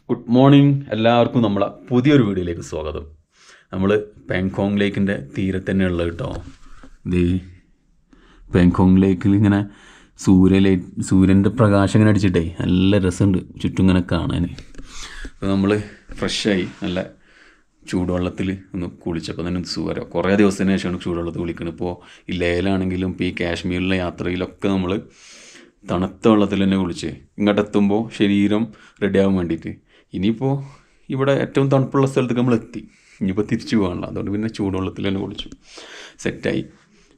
Good morning എല്ലാവർക്കും നമ്മളെ പുതിയൊരു വീഡിയോയിലേക്ക് സ്വാഗതം. നമ്മൾ പാങ്കോങ് ലേക്കിൻ്റെ തീരത്ത് തന്നെ ഉള്ളത് കേട്ടോ. ഇത് പാങ്കോങ് ലേക്കിൽ ഇങ്ങനെ സൂര്യൻ്റെ പ്രകാശം ഇങ്ങനെ അടിച്ചിട്ടേ നല്ല രസമുണ്ട് ചുറ്റും ഇങ്ങനെ കാണാൻ. അപ്പോൾ നമ്മൾ ഫ്രഷായി നല്ല ചൂടുവെള്ളത്തിൽ ഒന്ന് കുളിച്ചപ്പോൾ തന്നെ സുഖം. കുറേ ദിവസത്തിന് ശേഷമാണ് ചൂടുവെള്ളത്തിൽ കുളിക്കുന്നത്. ഇപ്പോൾ ഈ ലേയിലാണെങ്കിലും ഇപ്പോൾ ഈ കാശ്മീരിലെ യാത്രയിലൊക്കെ നമ്മൾ തണുത്ത വെള്ളത്തിൽ തന്നെ കുളിച്ച് ഇങ്ങോട്ടെത്തുമ്പോൾ ശരീരം റെഡിയാകാൻ വേണ്ടിയിട്ട്. ഇനിയിപ്പോൾ ഇവിടെ ഏറ്റവും തണുപ്പുള്ള സ്ഥലത്തേക്ക് നമ്മൾ എത്തി, ഇനിയിപ്പോൾ തിരിച്ചു പോകാനുള്ള, അതുകൊണ്ട് പിന്നെ ചൂടുവെള്ളത്തിൽ തന്നെ കുളിച്ചു സെറ്റായി.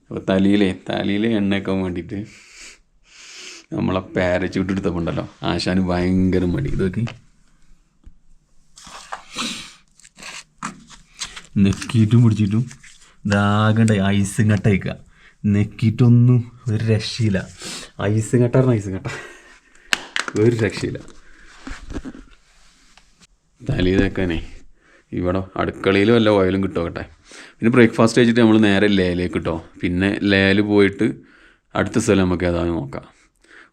അപ്പോൾ തലയിലെ എണ്ണയൊക്കെ വേണ്ടിയിട്ട് നമ്മളെ പാരച്യൂട്ട് എടുത്തപ്പോൾ ഉണ്ടല്ലോ, ആശാന് ഭയങ്കര മടി. ഇതൊക്കെ നെക്കിയിട്ടും പിടിച്ചിട്ടും ഇതാകണ്ട ഐസും കട്ടയക്കുക, നെക്കിയിട്ടൊന്നും ഒരു രക്ഷയില്ല. ഐസും കട്ട ഒരു രക്ഷയില്ല. തലയിൽ തേക്കാനേ ഇവിടെ അടുക്കളയിലും വല്ല ഓയിലും കിട്ടുമോട്ടെ. പിന്നെ ബ്രേക്ക്ഫാസ്റ്റ് കഴിച്ചിട്ട് നമ്മൾ നേരെ ലേയിലേക്ക് കിട്ടോ. പിന്നെ ലേയിൽ പോയിട്ട് അടുത്ത സ്ഥലം നമുക്ക് ഏതാണെന്ന് നോക്കാം.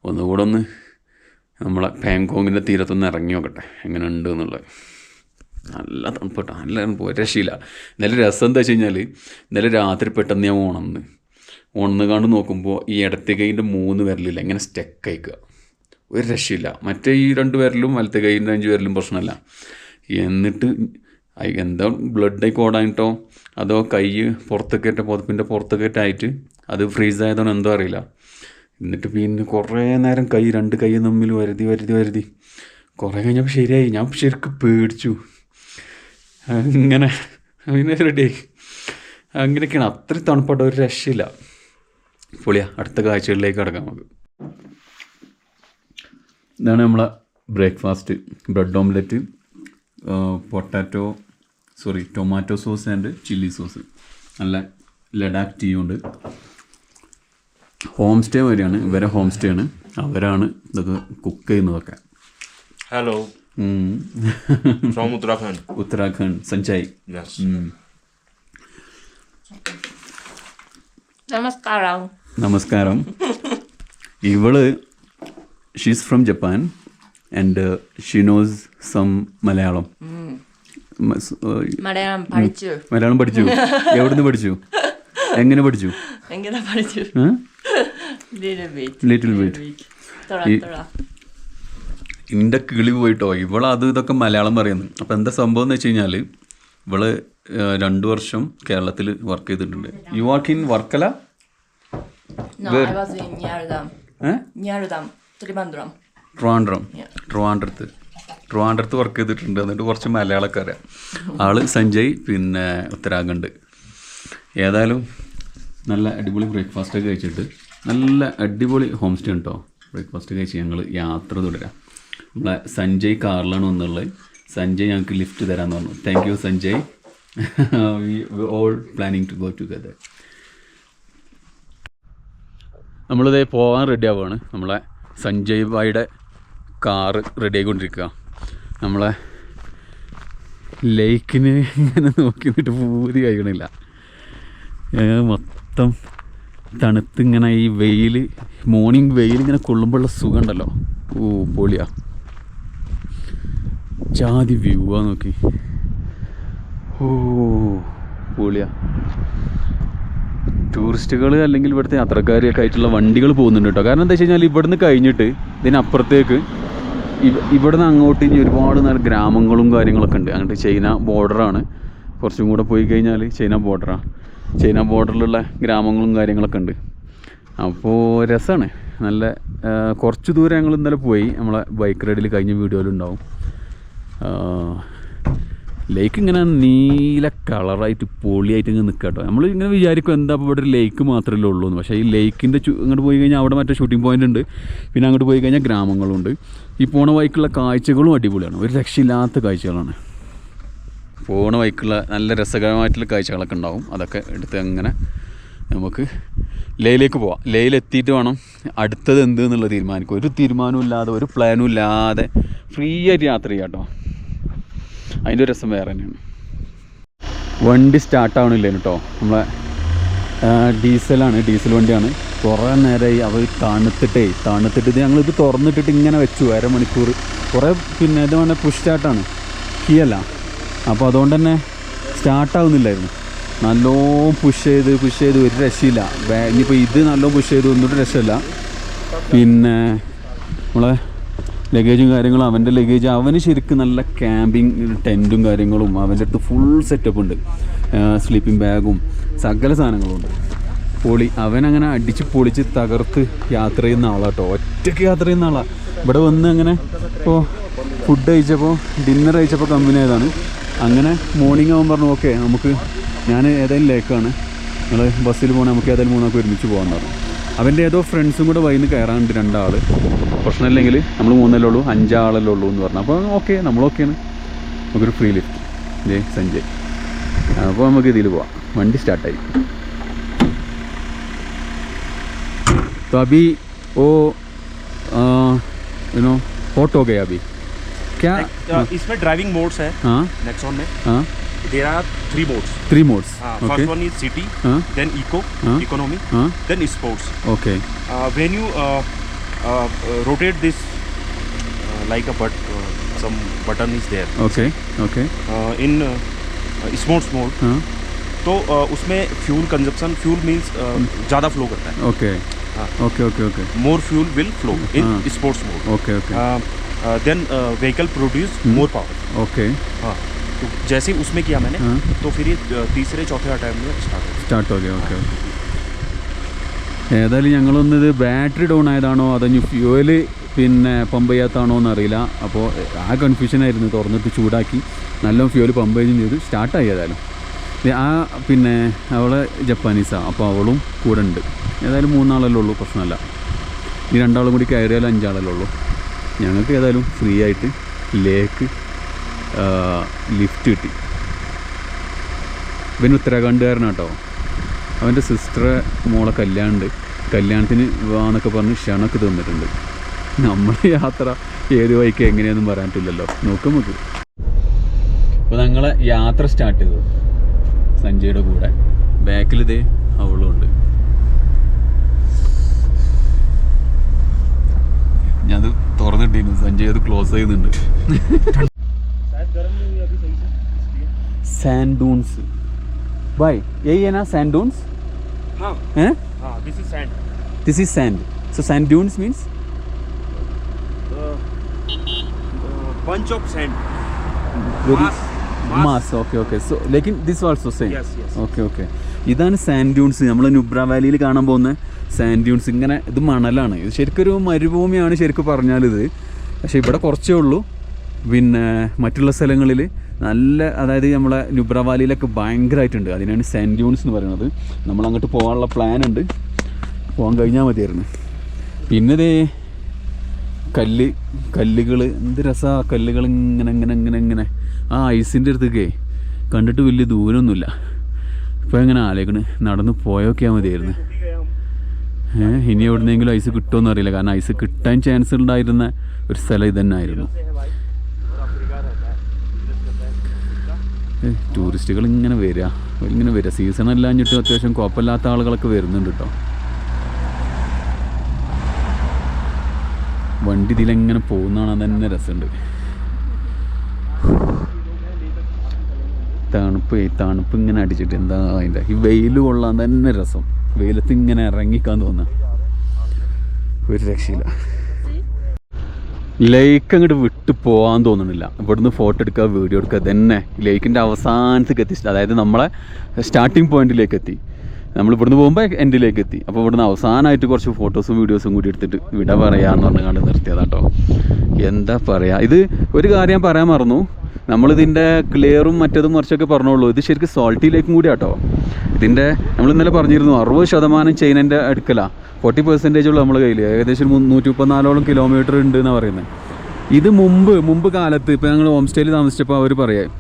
ഒന്നുകൂടെ ഒന്ന് നമ്മളെ പാങ്കോങ്ങിൻ്റെ തീരത്തൊന്ന് ഇറങ്ങി നോക്കട്ടെ എങ്ങനെ ഉണ്ട് എന്നുള്ളത്. നല്ല തണുപ്പ് കേട്ടോ, നല്ല തണുപ്പ്, രക്ഷയില്ല. ഇന്നലെ രസം എന്താ വെച്ച് കഴിഞ്ഞാൽ, ഇന്നലെ രാത്രി പെട്ടെന്ന് ഞാൻ ഓണെന്ന് കണ്ട് നോക്കുമ്പോൾ ഈ ഇടത്തെ കൈയിൻ്റെ 3 വിരലില്ല ഇങ്ങനെ സ്റ്റക്ക് അയക്കുക, ഒരു രക്ഷയില്ല. മറ്റേ ഈ 2 വിരലും വലത്തെ കൈയിൻ്റെ 5 വിരലും പ്രശ്നമല്ല. എന്നിട്ട് എന്താ ബ്ലഡ് ഓടാനിട്ടോ അതോ കൈ പുറത്തേക്കേറ്റ പുതപ്പിൻ്റെ പുറത്തേക്കേറ്റായിട്ട് അത് ഫ്രീസ് ആയതാണോ എന്തോ അറിയില്ല. എന്നിട്ട് പിന്നെ കുറേ നേരം 2 കൈ തമ്മിൽ വരുതി കുറേ കഴിഞ്ഞപ്പോൾ ശരിയായി. ഞാൻ ശരിക്കും പേടിച്ചു. അങ്ങനെ പിന്നെ റെഡിയായി. അങ്ങനെയൊക്കെയാണ്. അത്രയും തണുപ്പായിട്ട് ഒരു രക്ഷയില്ല. പൊളിയാ. അടുത്ത കാഴ്ചകളിലേക്ക് കിടക്കാം നമുക്ക്. ഇതാണ് നമ്മളെ breakfast. Bread omelette, tomato sauce and chilli sauce, നല്ല ലഡാക്ക് ടീ ഉണ്ട്. ഹോം സ്റ്റേ വരെയാണ്, ഇവരെ ഹോം സ്റ്റേ ആണ്, അവരാണ് ഇതൊക്കെ കുക്ക് ചെയ്യുന്നതൊക്കെ. Hello, from Uttarakhand Sanjay. നമസ്കാരം. ഇവള് she's from Japan and she knows some Malayalam. Malayalam പഠിച്ചു. എവിടുന്ന് പഠിച്ചു? എങ്ങനെ പഠിച്ചു? Little bit. എൻ്റെ കിളി പോയിട്ടോ. ഇവളത് ഇതൊക്കെ മലയാളം പറയുന്നു. അപ്പോൾ എന്താ സംഭവം എന്ന് വെച്ച് കഴിഞ്ഞാൽ, ഇവള് 2 വർഷം കേരളത്തിൽ വർക്ക് ചെയ്തിട്ടുണ്ട്. You work in Varkala? ട്രിവാൻഡ്രത്ത് വർക്ക് ചെയ്തിട്ടുണ്ട്. എന്നിട്ട് കുറച്ച് മലയാളമൊക്കെ അറിയാം. ആള് സഞ്ജയ്, പിന്നെ ഉത്തരാഖണ്ഡ്. ഏതായാലും നല്ല അടിപൊളി ബ്രേക്ക്ഫാസ്റ്റൊക്കെ കഴിച്ചിട്ട് നല്ല അടിപൊളി ഹോം സ്റ്റേ കേട്ടോ. ബ്രേക്ക്ഫാസ്റ്റ് കഴിച്ച് ഞങ്ങൾ യാത്ര തുടരാം. നമ്മളെ സഞ്ജയ് കാറിലാണ് വന്നുള്ളത്. സഞ്ജയ് ഞങ്ങൾക്ക് ലിഫ്റ്റ് തരാമെന്ന് പറഞ്ഞു. Thank you Sanjay. We all planning to go together. നമ്മളിതേ പോകാൻ റെഡി ആവുകയാണ്. നമ്മളെ സഞ്ജയ് ഭായിയുടെ കാറ് റെഡി ആയിക്കൊണ്ടിരിക്കുക. നമ്മളെ ലേക്കിന് ഇങ്ങനെ നോക്കി നിന്നിട്ട് പൂതി കഴിക്കണില്ല. മൊത്തം തണുത്തിങ്ങനെ ഈ വെയിൽ, മോർണിംഗ് വെയിൽ ഇങ്ങനെ കൊള്ളുമ്പോഴുള്ള സുഖം ഉണ്ടല്ലോ, പൊളിയാ. ജാതി വ്യൂ ആ നോക്കി, പൊളിയാ. ടൂറിസ്റ്റുകൾ അല്ലെങ്കിൽ ഇവിടുത്തെ യാത്രക്കാരൊക്കെ ആയിട്ടുള്ള വണ്ടികൾ പോകുന്നുണ്ട് കേട്ടോ. കാരണം എന്താ വെച്ച് കഴിഞ്ഞാൽ, ഇവിടുന്ന് കഴിഞ്ഞിട്ട് ഇതിനപ്പുറത്തേക്ക് ഇവിടുന്ന് അങ്ങോട്ട് ഇനി ഒരുപാട് നല്ല ഗ്രാമങ്ങളും കാര്യങ്ങളൊക്കെ ഉണ്ട്. അങ്ങോട്ട് ചൈന ബോർഡറാണ്. കുറച്ചും കൂടെ പോയി കഴിഞ്ഞാൽ ചൈന ബോർഡറിലുള്ള ഗ്രാമങ്ങളും കാര്യങ്ങളൊക്കെ ഉണ്ട്. അപ്പോൾ രസമാണ്. നല്ല കുറച്ച് ദൂരം ഞങ്ങൾ ഇന്നലെ പോയി. നമ്മളെ ബൈക്ക് റൈഡിൽ കഴിഞ്ഞ വീഡിയോയിലുണ്ടാവും. ലേക്ക് ഇങ്ങനെ നീല കളറായിട്ട് പൊളിയായിട്ട് ഇങ്ങനെ നിൽക്കുക കേട്ടോ. നമ്മൾ ഇങ്ങനെ വിചാരിക്കും എന്താ ഇപ്പോൾ ഇവിടെ ഒരു ലേക്ക് മാത്രമല്ലേ ഉള്ളൂ എന്ന്. പക്ഷേ ഈ ലേക്കിൻ്റെ അങ്ങോട്ട് പോയി കഴിഞ്ഞാൽ അവിടെ മറ്റേ ഷൂട്ടിംഗ് പോയിൻ്റ് ഉണ്ട്. പിന്നെ അങ്ങോട്ട് പോയി കഴിഞ്ഞാൽ ഗ്രാമങ്ങളുണ്ട്. ഈ പോണ വഴിക്കുള്ള കാഴ്ചകളും അടിപൊളിയാണ്, ഒരു രക്ഷയില്ലാത്ത കാഴ്ചകളാണ്. പോണ വഴിക്കുള്ള നല്ല രസകരമായിട്ടുള്ള കാഴ്ചകളൊക്കെ ഉണ്ടാവും. അതൊക്കെ എടുത്ത് അങ്ങനെ നമുക്ക് ലേയിലേക്ക് പോവാം. ലേയിലെത്തിയിട്ട് വേണം അടുത്തത് എന്ത് എന്നുള്ളത് തീരുമാനിക്കും. ഒരു തീരുമാനവും ഇല്ലാതെ, ഒരു പ്ലാനും ഇല്ലാതെ ഫ്രീ ആയിട്ട് യാത്ര ചെയ്യാം കേട്ടോ. അതിൻ്റെ ഒരു രസം വേറെ തന്നെയാണ്. വണ്ടി സ്റ്റാർട്ടാവണില്ല കേട്ടോ. നമ്മളെ ഡീസൽ വണ്ടിയാണ്. കുറേ നേരമായി അവർ തണുത്തിട്ട് ഞങ്ങളിത് തുറന്നിട്ടിട്ട് ഇങ്ങനെ വെച്ചു. 1/2 മണിക്കൂർ കുറേ പിന്നെ ഇത് വേണേൽ പുഷ് സ്റ്റാർട്ടാണ്, കീ അല്ല. അപ്പോൾ അതുകൊണ്ട് തന്നെ സ്റ്റാർട്ടാവുന്നില്ലായിരുന്നു. നല്ലോണം പുഷ് ചെയ്ത് ഒരു രക്ഷയില്ല. ഇനിയിപ്പോൾ ഇത് നല്ലോണം പുഷ് ചെയ്ത് ഒന്നും രക്ഷയില്ല. പിന്നെ നമ്മളെ ലഗേജും കാര്യങ്ങളും, അവൻ്റെ ലഗേജ്, അവന് ശരിക്കും നല്ല ക്യാമ്പിങ് ടെൻറ്റും കാര്യങ്ങളും, അവൻ്റെ അടുത്ത് ഫുൾ സെറ്റപ്പ് ഉണ്ട്, സ്ലീപ്പിംഗ് ബാഗും സകല സാധനങ്ങളും ഉണ്ട്. പൊളി. അവനങ്ങനെ അടിച്ച് പൊളിച്ച് തകർത്ത് യാത്ര ചെയ്യുന്ന ആളാട്ടോ, ഒറ്റയ്ക്ക് യാത്ര ചെയ്യുന്ന ആളാണ്. ഇവിടെ വന്ന് അങ്ങനെ ഇപ്പോൾ ഫുഡ് കഴിച്ചപ്പോൾ, ഡിന്നർ കഴിച്ചപ്പോൾ കമ്പനി ആയതാണ്. അങ്ങനെ മോർണിംഗ് ആകുമ്പോൾ പറഞ്ഞു ഓക്കെ നമുക്ക്, ഞാൻ ഏതായാലും ലേക്കാണ്, നിങ്ങൾ ബസ്സിൽ പോകണേ, നമുക്ക് ഏതായാലും മൂന്നാൾക്ക് ഒരുമിച്ച് പോകാമെന്ന് പറഞ്ഞു. അവൻ്റെ ഏതോ ഫ്രണ്ട്സും കൂടെ വൈകുന്നു കയറാനുണ്ട്, 2 ആൾ. പ്രശ്നമില്ലെങ്കിൽ നമ്മൾ 3 ഉള്ളൂ, 5 ആളല്ലേ ഉള്ളൂ എന്ന് പറഞ്ഞു. അപ്പോൾ ഓക്കെ, നമ്മൾ ഓക്കെയാണ്, നമുക്കൊരു ഫ്രീ ലിഫ്റ്റ്. ഇതേ സഞ്ജയ്. അപ്പോൾ നമുക്ക് ഇതിൽ പോവാം. വണ്ടി സ്റ്റാർട്ടായി. तो अभी वो हॉट हो गया अभी क्या? इसमें ड्राइविंग मोड्स है। हाँ, नेक्सॉन में हाँ, there are 3 modes. 3 modes. First one is city, then eco, economy, then sports. Okay. When you rotate this like a some button is there. Okay. In sports mode, तो उसमें fuel consumption, fuel means ज़्यादा flow करता है. Okay. Okay. More fuel will flow in sports mode. Okay. Then vehicle produce more power. Okay. तो जैसे ही उसमें किया मैंने, तो फिर ये तीसरे चौथे टाइम में സ്റ്റാർട്ട് हो गया. ഓക്കെ. ഏതായാലും ഞങ്ങളൊന്നിത് ബാറ്ററി ഡൗൺ ആയതാണോ അതോ ഫ്യൂവല് പിന്നെ പമ്പ് ചെയ്യാത്താണോ എന്നറിയില്ല. അപ്പോൾ ആ കൺഫ്യൂഷനായിരുന്നു. തുറന്നിട്ട് ചൂടാക്കി നല്ല ഫ്യൂവൽ പമ്പ് ചെയ്ത് സ്റ്റാർട്ടായി. ഏതായാലും ആ പിന്നെ അവളെ ജപ്പാനീസാണ്, അപ്പോൾ അവളും കൂടെ ഉണ്ട്. ഏതായാലും 3 ആളല്ലേ ഉള്ളൂ, പ്രശ്നമല്ല. ഈ 2 ആളും കൂടി കയറിയാലും 5 ആളല്ലേ ഉള്ളൂ. ഞങ്ങൾക്ക് ഏതായാലും ഫ്രീ ആയിട്ട് ലേക്ക് ലിഫ്റ്റ് കിട്ടി. ഇവൻ ഉത്തരാഖണ്ഡുകാരനാട്ടോ. അവൻ്റെ സിസ്റ്ററെ മോളെ കല്യാണത്തിന് വാന്നൊക്കെ പറഞ്ഞ് ക്ഷണമൊക്കെ തന്നിട്ടുണ്ട്. നമ്മുടെ യാത്ര ഏത് വഴിക്ക് എങ്ങനെയാണെന്നും പറയാനിട്ടില്ലല്ലോ. നോക്കാം നമുക്ക്. അപ്പോൾ ഞങ്ങളെ യാത്ര സ്റ്റാർട്ട് ചെയ്തു സഞ്ജയുടെ കൂടെ. ബാക്കിലിത് അവളും ഉണ്ട്. ഞാനത് തുറന്നിട്ടിരുന്നു, സഞ്ജയ് അത് ക്ലോസ് ചെയ്യുന്നുണ്ട്. सैंड डून्स भाई, यही है ना सैंड डून्स? हाँ हैं? हाँ, this is sand. This is sand. So sand dunes means bunch of sand. mass. Okay. So लेकिन this also same. Yes. Okay. ഇതാണ് സാൻഡ് ഡ്യൂൺസ്. നമ്മൾ നുബ്ര വാലിയിൽ കാണാൻ പോകുന്ന സാൻഡ് ഡ്യൂൺസ്. ഇങ്ങനെ ഇത് മണലാണ്. ഇത് ശരിക്കൊരു മരുഭൂമിയാണ് ശരിക്കും പറഞ്ഞാലിത്. പക്ഷേ ഇവിടെ കുറച്ചേ ഉള്ളൂ. പിന്നെ മറ്റുള്ള സ്ഥലങ്ങളിൽ നല്ല, അതായത് നമ്മളെ നുബ്ര വാലിയിലൊക്കെ ഭയങ്കരമായിട്ടുണ്ട്. അതിനാണ് സാൻഡ് ഡ്യൂൺസ് എന്ന് പറയുന്നത്. നമ്മളങ്ങോട്ട് പോകാനുള്ള പ്ലാൻ ഉണ്ട്, പോകാൻ കഴിഞ്ഞാൽ മതിയായിരുന്നു. പിന്നെ ഇതേ കല്ലുകൾ, എന്ത് രസമാണ് കല്ലുകൾ. ഇങ്ങനെ ആ ഐസിൻ്റെ അടുത്തേക്കേ കണ്ടിട്ട് വലിയ ദൂരമൊന്നുമില്ല. ഇപ്പോൾ എങ്ങനെ ആലോചിക്കണ്, നടന്ന് പോയൊക്കെയാൽ മതിയായിരുന്നു. ഇനി എവിടുന്നെങ്കിലും ഐസ് കിട്ടുമോ എന്നറിയില്ല. കാരണം ഐസ് കിട്ടാൻ ചാൻസ് ഉണ്ടായിരുന്ന ഒരു സ്ഥലം ഇത് തന്നെ ആയിരുന്നു. ടൂറിസ്റ്റുകൾ ഇങ്ങനെ വരിക. സീസണല്ല കഴിഞ്ഞിട്ട് അത്യാവശ്യം കുഴപ്പമില്ലാത്ത ആളുകളൊക്കെ വരുന്നുണ്ട് കേട്ടോ. വണ്ടി ഇതിലെങ്ങനെ പോകുന്നതാണ് തന്നെ രസമുണ്ട്. തണുപ്പ് ഇങ്ങനെ അടിച്ചിട്ട് എന്താ അതിൻ്റെ ഈ വെയിൽ കൊള്ളാൻ തന്നെ രസം. വെയിലത്ത് ഇങ്ങനെ ഇറങ്ങിക്കാൻ തോന്നുക, ഒരു രക്ഷയില്ല. ലേക്ക് അങ്ങോട്ട് വിട്ട് പോകാൻ തോന്നുന്നില്ല. ഇവിടുന്ന് ഫോട്ടോ എടുക്കുക, വീഡിയോ എടുക്കുക, തന്നെ ലേക്കിൻ്റെ അവസാനത്തേക്ക് എത്തി. അതായത് നമ്മളെ സ്റ്റാർട്ടിങ് പോയിന്റിലേക്ക് എത്തി. നമ്മൾ ഇവിടുന്ന് പോകുമ്പോൾ എൻഡിലേക്ക് എത്തി. അപ്പോൾ ഇവിടുന്ന് അവസാനമായിട്ട് കുറച്ച് ഫോട്ടോസും വീഡിയോസും കൂടി എടുത്തിട്ട് വിട പറയാമെന്ന് പറഞ്ഞു കണ്ട് നിർത്തിയതാട്ടോ. എന്താ പറയുക, ഇത് ഒരു കാര്യം ഞാൻ പറയാൻ മറന്നു. നമ്മളിതിൻ്റെ ക്ലിയറും മറ്റതും മറിച്ചൊക്കെ പറഞ്ഞോളൂ. ഇത് ശരിക്കും സോൾട്ടി ലേക്കും കൂടി ആട്ടോ. ഇതിൻ്റെ നമ്മൾ ഇന്നലെ പറഞ്ഞിരുന്നു 60% ചൈനൻ്റെ അടുക്കലാണ്, 40% ഉള്ളൂ നമ്മുടെ കയ്യിൽ. ഏകദേശം 134 കിലോമീറ്റർ ഉണ്ട് എന്നാണ് പറയുന്നത്. ഇത് മുമ്പ് കാലത്ത്, ഇപ്പോൾ ഞങ്ങൾ ഹോം സ്റ്റേയിൽ താമസിച്ചപ്പോൾ അവർ പറയാം,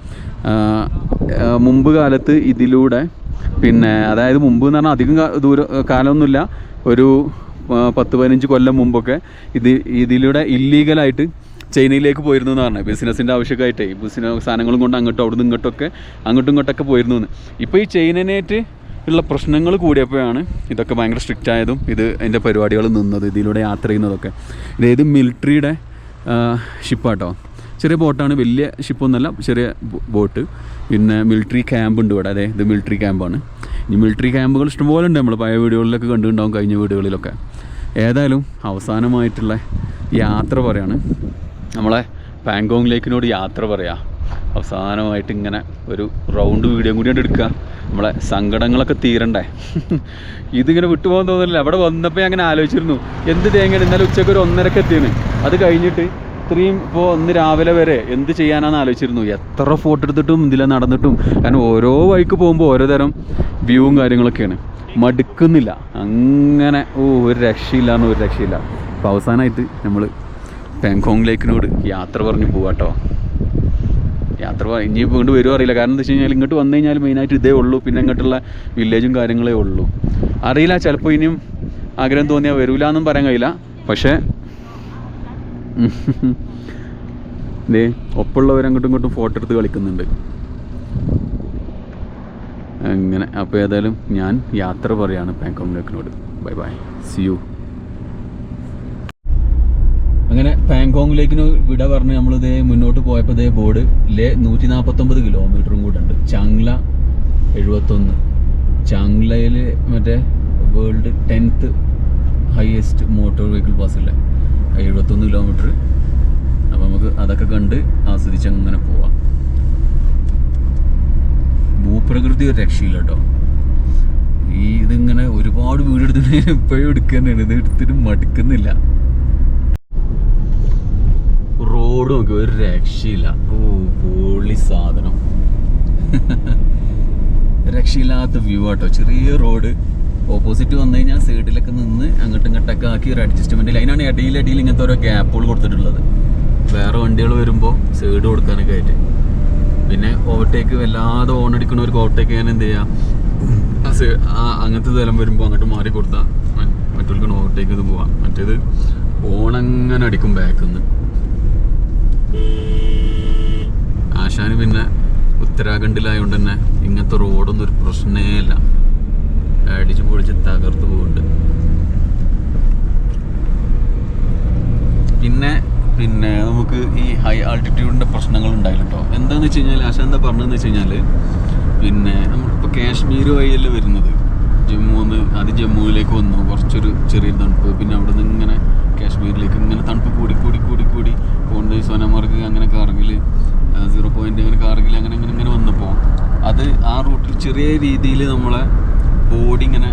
മുമ്പ് കാലത്ത് ഇതിലൂടെ പിന്നെ, അതായത് മുമ്പ് എന്ന് പറഞ്ഞാൽ അധികം കാലമൊന്നുമില്ല, ഒരു 10-15 കൊല്ലം മുമ്പൊക്കെ ഇതിലൂടെ ഇല്ലീഗലായിട്ട് ചൈനയിലേക്ക് പോയിരുന്നു എന്ന് പറഞ്ഞത്. ബിസിനസ്സിൻ്റെ ആവശ്യമായിട്ടേ സാധനങ്ങളും കൊണ്ട് അങ്ങോട്ടും ഇങ്ങോട്ടൊക്കെ പോയിരുന്നു എന്ന്. ഇപ്പോൾ ഈ ചൈനനായിട്ട് ഉള്ള പ്രശ്നങ്ങൾ കൂടിയപ്പോഴാണ് ഇതൊക്കെ ഭയങ്കര സ്ട്രിക്റ്റ് ആയതും ഇത് അതിൻ്റെ പരിപാടികൾ നിന്നത്, ഇതിലൂടെ യാത്ര ചെയ്യുന്നതൊക്കെ. ഇതേത് മിലിറ്ററിയുടെ ഷിപ്പാട്ടോ. ചെറിയ ബോട്ടാണ്, വലിയ ഷിപ്പൊന്നുമല്ല, ചെറിയ ബോട്ട്. പിന്നെ മിലിറ്ററി ക്യാമ്പ് ഉണ്ട് ഇവിടെ. അതെ, ഇത് മിലിറ്ററി ക്യാമ്പാണ്. ഇനി മിലിറ്ററി ക്യാമ്പുകൾ ഇഷ്ടംപോലെ ഉണ്ട്, നമ്മൾ പഴയ വീടുകളിലൊക്കെ കണ്ടിട്ടുണ്ടാവും, കഴിഞ്ഞ വീടുകളിലൊക്കെ. ഏതായാലും അവസാനമായിട്ടുള്ള യാത്ര പറയാണ്, നമ്മളെ പാങ്കോങ് ലേക്കിനോട് യാത്ര പറയാം. അവസാനമായിട്ട് ഇങ്ങനെ ഒരു റൗണ്ട് വീഡിയോ കൂടി എടുക്കുക, നമ്മളെ സങ്കടങ്ങളൊക്കെ തീരണ്ടേ. ഇതിങ്ങനെ വിട്ടുപോകാൻ തോന്നുന്നില്ല. അവിടെ വന്നപ്പോൾ അങ്ങനെ ആലോചിച്ചിരുന്നു, എന്ത് തേങ്ങയാണ് ഇന്നലെ ഉച്ചയ്ക്ക് ഒരു 1:30 എത്തിയാണ്. അത് കഴിഞ്ഞിട്ട് ഇത്രയും ഇപ്പോൾ ഇന്ന് രാവിലെ വരെ എന്ത് ചെയ്യാനാണെന്ന് ആലോചിച്ചിരുന്നു. എത്ര ഫോട്ടോ എടുത്തിട്ടും ഇതിലെ നടന്നിട്ടും, കാരണം ഓരോ വഴിക്ക് പോകുമ്പോൾ ഓരോ തരം വ്യൂവും കാര്യങ്ങളൊക്കെയാണ്. മടുക്കുന്നില്ല അങ്ങനെ. ഒരു രക്ഷയില്ല. അപ്പോൾ അവസാനമായിട്ട് നമ്മൾ പാങ്കോങ് ലേക്കിനോട് യാത്ര പറഞ്ഞ് പോവാട്ടോ. ഇനി വീണ്ടും വരുമോ അറിയില്ല, കാരണം എന്താ വെച്ച് കഴിഞ്ഞാൽ ഇങ്ങോട്ട് വന്നു കഴിഞ്ഞാൽ മെയിനായിട്ട് ഇതേ ഉള്ളൂ, പിന്നെ ഇങ്ങോട്ടുള്ള വില്ലേജും കാര്യങ്ങളേ ഉള്ളൂ. അറിയില്ല, ചിലപ്പോൾ ഇനിയും ആഗ്രഹം തോന്നിയാൽ വരില്ല എന്നും പറയാൻ കഴിയില്ല. പക്ഷേ ദേ ഒപ്പമുള്ളവർ അങ്ങോട്ടും ഇങ്ങോട്ടും ഫോട്ടോ എടുത്ത് കളിക്കുന്നുണ്ട് അങ്ങനെ. അപ്പോൾ ഏതായാലും ഞാൻ യാത്ര പറയാണ് പാങ്കോങ് ലേക്കിനോട്. Bye bye, see you. അങ്ങനെ പാങ്കോങ് ലേക്കിന് വിട പറഞ്ഞ് നമ്മളിതേ മുന്നോട്ട് പോയപ്പോൾ ഇതേ ബോർഡ് 149 കിലോമീറ്ററും കൂടെ ഉണ്ട്. ചാങ്ല 71. ചാങ്ലയിൽ മറ്റേ world 10th highest motor vehicle പാസില്ലേ, 71 കിലോമീറ്റർ. അപ്പോൾ നമുക്ക് അതൊക്കെ കണ്ട് ആസ്വദിച്ച് അങ്ങനെ പോവാം. ഭൂപ്രകൃതി ഒരു രക്ഷയില്ല കേട്ടോ. ഇതിങ്ങനെ ഒരുപാട് വീട് എടുത്തിട്ട് ഇപ്പോഴും എടുക്കുന്നതാണ്, ഇത് എടുത്തിട്ട് മടുക്കുന്നില്ല. റോഡ് നോക്കി ഒരു രക്ഷയില്ല. പൊളി സാധനം. രക്ഷയില്ലാത്ത വ്യൂ ആട്ടോ. ചെറിയ റോഡ്, ഓപ്പോസിറ്റ് വന്നു കഴിഞ്ഞാൽ സൈഡിലൊക്കെ നിന്ന് അങ്ങോട്ടും ഇങ്ങോട്ടൊക്കെ ആക്കി ഒരു അഡ്ജസ്റ്റ്മെൻറ്റിൽ. അതിനാണ് ഇടയിൽ ഇങ്ങനത്തെ ഓരോ ഗ്യാപ്പുകൾ കൊടുത്തിട്ടുള്ളത്, വേറെ വണ്ടികൾ വരുമ്പോൾ സൈഡ് കൊടുക്കാനൊക്കെ ആയിട്ട്. പിന്നെ ഓവർടേക്ക് വല്ലാതെ ഓൺ അടിക്കണവർക്ക് ഓവർടേക്ക് ചെയ്യാൻ എന്ത് ചെയ്യാം, അങ്ങനത്തെ സ്ഥലം വരുമ്പോൾ അങ്ങോട്ട് മാറി കൊടുത്താൽ മറ്റുള്ളവർക്ക് ഓവർടേക്ക് ചെയ്ത് പോവാം. മറ്റേത് ഓണങ്ങനെ അടിക്കും ബാക്കിൽ നിന്ന്. ആശാന് പിന്നെ ഉത്തരാഖണ്ഡിലായതുകൊണ്ട് തന്നെ ഇങ്ങനത്തെ റോഡൊന്നും ഒരു പ്രശ്നമേ ഇല്ല, അടിച്ച് പൊളിച്ച് തകർത്ത് പോകുന്നുണ്ട്. പിന്നെ നമുക്ക് ഈ ഹൈ ആൾട്ടിറ്റ്യൂഡിൻ്റെ പ്രശ്നങ്ങൾ ഉണ്ടായില്ല കേട്ടോ. എന്താണെന്ന് വെച്ച് കഴിഞ്ഞാൽ ആശാൻ എന്താ പറഞ്ഞതെന്ന് വെച്ച് കഴിഞ്ഞാൽ, പിന്നെ നമ്മളിപ്പോൾ കാശ്മീർ വഴിയല്ല വരുന്നത്, ജമ്മുവിലേക്ക് വന്നു, കുറച്ചൊരു ചെറിയൊരു തണുപ്പ്. പിന്നെ അവിടെ നിന്ന് ഇങ്ങനെ കാശ്മീരിലേക്ക് ഇങ്ങനെ തണുപ്പ് കൂടി പോകുന്നത്. സോനമാർഗ് അങ്ങനെ കാർഗിൽ 0 പോയിൻ്റ് അങ്ങനെ കാർഗിൽ അങ്ങനെ വന്നപ്പോൾ അത് ആ റൂട്ടിൽ ചെറിയ രീതിയിൽ നമ്മളെ ബോഡി ഇങ്ങനെ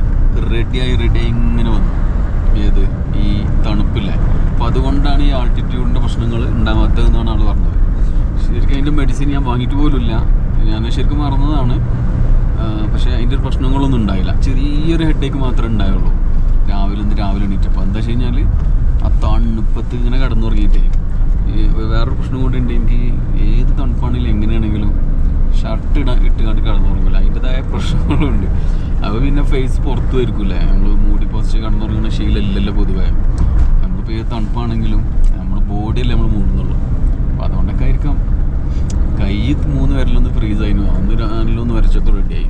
റെഡിയായി ഇങ്ങനെ വന്നു. ഏത് ഈ തണുപ്പില്ലേ. അപ്പോൾ അതുകൊണ്ടാണ് ഈ ആൾട്ടിറ്റ്യൂഡിൻ്റെ പ്രശ്നങ്ങൾ ഉണ്ടാവാത്തതെന്നാണ് ആൾ പറഞ്ഞത്. ശരിക്കും അതിൻ്റെ മെഡിസിൻ ഞാൻ വാങ്ങിയിട്ട് പോലുമില്ല, ഞാൻ ശരിക്കും മറന്നതാണ്. പക്ഷേ അതിൻ്റെ ഒരു പ്രശ്നങ്ങളൊന്നും ഉണ്ടായില്ല, ചെറിയൊരു ഹെഡേക്ക് മാത്രമേ ഉണ്ടായുള്ളൂ രാവിലെ എണീറ്റപ്പോൾ. എന്താ വെച്ച് കഴിഞ്ഞാൽ ആ തണുപ്പത്ത് ഇങ്ങനെ കിടന്നുറങ്ങിയിട്ടേ. വേറൊരു പ്രശ്നം കൊണ്ടുണ്ട്, എനിക്ക് ഏത് തണുപ്പാണെങ്കിലും എങ്ങനെയാണെങ്കിലും ഷർട്ട് ഇട്ടുകൊണ്ട് കിടന്നുറങ്ങില്ല, അതിൻ്റെതായ പ്രശ്നങ്ങളുണ്ട്. അപ്പോൾ പിന്നെ ഫേസ് പുറത്ത് വരിക്കില്ലേ, നമ്മൾ മൂടി പൊതിച്ച് കിടന്നുറങ്ങുന്ന ശീലമില്ലല്ലോ പൊതുവേ. നമ്മളിപ്പോൾ ഏത് തണുപ്പാണെങ്കിലും നമ്മൾ ബോഡിയല്ലേ നമ്മൾ മൂടുന്നുള്ളൂ. അപ്പോൾ അതുകൊണ്ടൊക്കെ ആയിരിക്കാം കൈ 3 വിരലൊന്ന് ഫ്രീസായിരുന്നു, ഒന്ന് 4 വരച്ചൊക്കെ റെഡിയായി,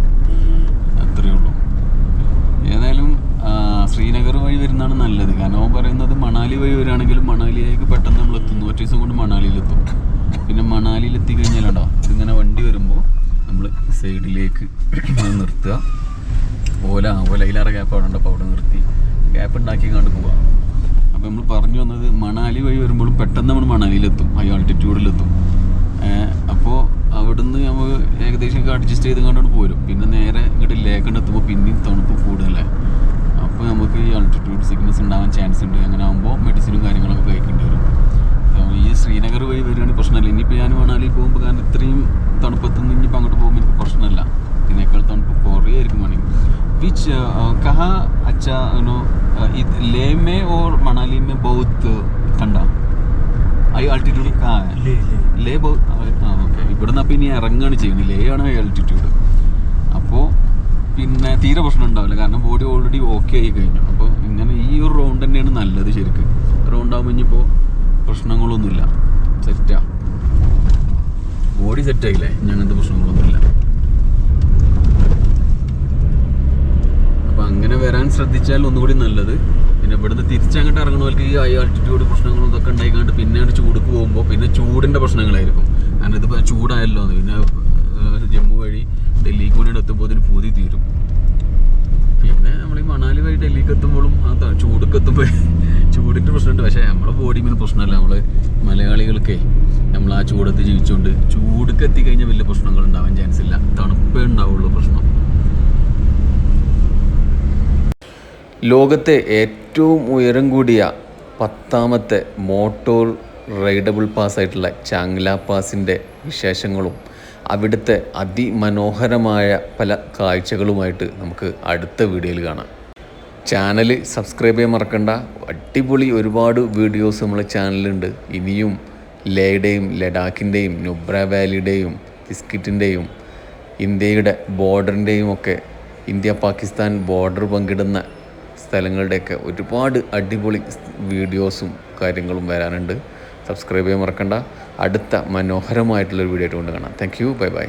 അത്രയേ ഉള്ളൂ. ഏതായാലും ശ്രീനഗർ വഴി വരുന്നതാണ് നല്ലത്. കാരണം അവൻ പറയുന്നത് മണാലി വഴി വരികയാണെങ്കിലും മണാലിയിലേക്ക് പെട്ടെന്ന് നമ്മൾ എത്തുന്നു, 1 ദിവസം കൊണ്ട് മണാലിയിലെത്തും. പിന്നെ മണാലിയിൽ എത്തിക്കഴിഞ്ഞാലുണ്ടോ, ഇതിങ്ങനെ വണ്ടി വരുമ്പോൾ നമ്മൾ സൈഡിലേക്ക് നിർത്തുക. ഓലയിലേറെ ഗ്യാപ്പ് അവിടെ ഉണ്ട്, അപ്പോൾ അവിടെ നിർത്തി ഗ്യാപ്പ് ഉണ്ടാക്കി കണ്ട് പോവാം. അപ്പോൾ നമ്മൾ പറഞ്ഞു വന്നത് മണാലി വഴി വരുമ്പോഴും പെട്ടെന്ന് നമ്മൾ മണാലിയിലെത്തും, ഹൈ ആൾട്ടിറ്റ്യൂഡിലെത്തും. അപ്പോൾ അവിടുന്ന് നമ്മൾ ഏകദേശം അഡ്ജസ്റ്റ് ചെയ്ത് കണ്ടുകൊണ്ട് പോരും. പിന്നെ നേരെ ഇങ്ങോട്ട് ലേക്കണ്ട് എത്തുമ്പോൾ പിന്നെയും തണുപ്പ് കൂടുതലേ. അപ്പോൾ നമുക്ക് ഈ ആൾട്ടിറ്റ്യൂഡ് സിക്നസ് ഉണ്ടാവാൻ ചാൻസ് ഉണ്ട്. അങ്ങനെ ആകുമ്പോൾ മെഡിസിനും കാര്യങ്ങളൊക്കെ കഴിക്കേണ്ടി വരും. ഈ ശ്രീനഗർ വഴി വരികയാണെങ്കിൽ പ്രശ്നമില്ല. ഇനിയിപ്പോൾ ഞാൻ മണാലി പോകുമ്പോൾ, കാരണം ഇത്രയും തണുപ്പത്തുനിന്ന് ഇനിയിപ്പോൾ അങ്ങോട്ട് പോകുമ്പോൾ എനിക്ക് പ്രശ്നമില്ല, ഇതിനേക്കാൾ തണുപ്പ് കുറേ ആയിരിക്കും വേണമെങ്കിൽ. വിച്ച് കഹാ അച്ഛാ ലേ മേ ഓർ മണാലി മേ ബഹുത്ത് ठंडा ഹൈ ആൾട്ടിറ്റ്യൂഡ് ലേ ഓക്കെ. ഇവിടെ നിന്ന് അപ്പോൾ ഇനി ഇറങ്ങുകയാണ് ചെയ്യുന്നത്, ലേ ആണ് ഹൈ ആൾട്ടിറ്റ്യൂഡ്. അപ്പോൾ പിന്നെ തീരെ പ്രശ്നം ഉണ്ടാവില്ല, കാരണം ബോഡി ഓൾറെഡി ഓക്കെ ആയി കഴിഞ്ഞു. അപ്പോൾ ഇങ്ങനെ ഈ ഒരു റൗണ്ട് തന്നെയാണ് നല്ലത്. ശരിക്കും റൗണ്ട് ആകുമ്പോൾ ഇനിയിപ്പോൾ പ്രശ്നങ്ങളൊന്നുമില്ല, സെറ്റാ, ബോഡി സെറ്റായില്ലേ, അങ്ങനത്തെ പ്രശ്നങ്ങളൊന്നുമില്ല. അപ്പോൾ അങ്ങനെ വരാൻ ശ്രദ്ധിച്ചാൽ ഒന്നുകൂടി നല്ലത്. പിന്നെ ഇവിടുന്ന് തിരിച്ചങ്ങോട്ട് ഇറങ്ങുന്നവർക്ക് ഈ ഹൈ ആൾട്ടിറ്റ്യൂഡ് പ്രശ്നങ്ങളും ഇതൊക്കെ ഉണ്ടായിക്കാണ്ട് പിന്നെ ചൂടുക്ക് പോകുമ്പോൾ പിന്നെ ചൂടിൻ്റെ പ്രശ്നങ്ങളായിരിക്കും. കാരണം ഇതിപ്പോൾ ചൂടായല്ലോ എന്ന് പിന്നെ ജമ്മു വഴി ഡൽഹിക്ക് വേണ്ടി എത്തുമ്പോൾ ഇതിന് പൂതി തീരും. പിന്നെ നമ്മൾ ഈ മണാലി വഴി ഡൽഹിക്ക് എത്തുമ്പോഴും ആ ചൂടൊക്കെ എത്തുമ്പോൾ ചൂടിൻ്റെ പ്രശ്നമുണ്ട്. പക്ഷേ നമ്മുടെ ബോഡി മീൻ പ്രശ്നമല്ല. നമ്മൾ മലയാളികൾക്കേ നമ്മൾ ആ ചൂടത്ത് ജീവിച്ചുകൊണ്ട് ചൂടൊക്കെ എത്തിക്കഴിഞ്ഞാൽ വലിയ പ്രശ്നങ്ങൾ ഉണ്ടാവാൻ ചാൻസ് ഇല്ല. തണുപ്പേ ഉണ്ടാവുള്ളൂ പ്രശ്നം. ലോകത്തെ ഏറ്റവും ഉയരം കൂടിയ 10ാമത്തെ മോട്ടോർ റൈഡബിൾ പാസ്സായിട്ടുള്ള ചാങ്ല പാസിൻ്റെ വിശേഷങ്ങളും അവിടുത്തെ അതിമനോഹരമായ പല കാഴ്ചകളുമായിട്ട് നമുക്ക് അടുത്ത വീഡിയോയിൽ കാണാം. ചാനൽ സബ്സ്ക്രൈബ് ചെയ്യാൻ മറക്കണ്ട. അടിപൊളി ഒരുപാട് വീഡിയോസ് നമ്മളെ ചാനലുണ്ട്. ഇനിയും ലേയുടെയും ലഡാക്കിൻ്റെയും നുബ്ര വാലിയുടെയും ബിസ്കിറ്റിൻ്റെയും ഇന്ത്യയുടെ ബോർഡറിൻ്റെയും ഒക്കെ ഇന്ത്യ പാകിസ്ഥാൻ ബോർഡർ പങ്കിടുന്ന സ്ഥലങ്ങളുടെയൊക്കെ ഒരുപാട് അടിപൊളി വീഡിയോസും കാര്യങ്ങളും വരാനുണ്ട്. സബ്സ്ക്രൈബ് ചെയ്യാൻ മറക്കണ്ട. അടുത്ത മനോഹരമായിട്ടുള്ളൊരു വീഡിയോ ആയിട്ട് കൊണ്ട് കാണാം. Thank you. Bye bye.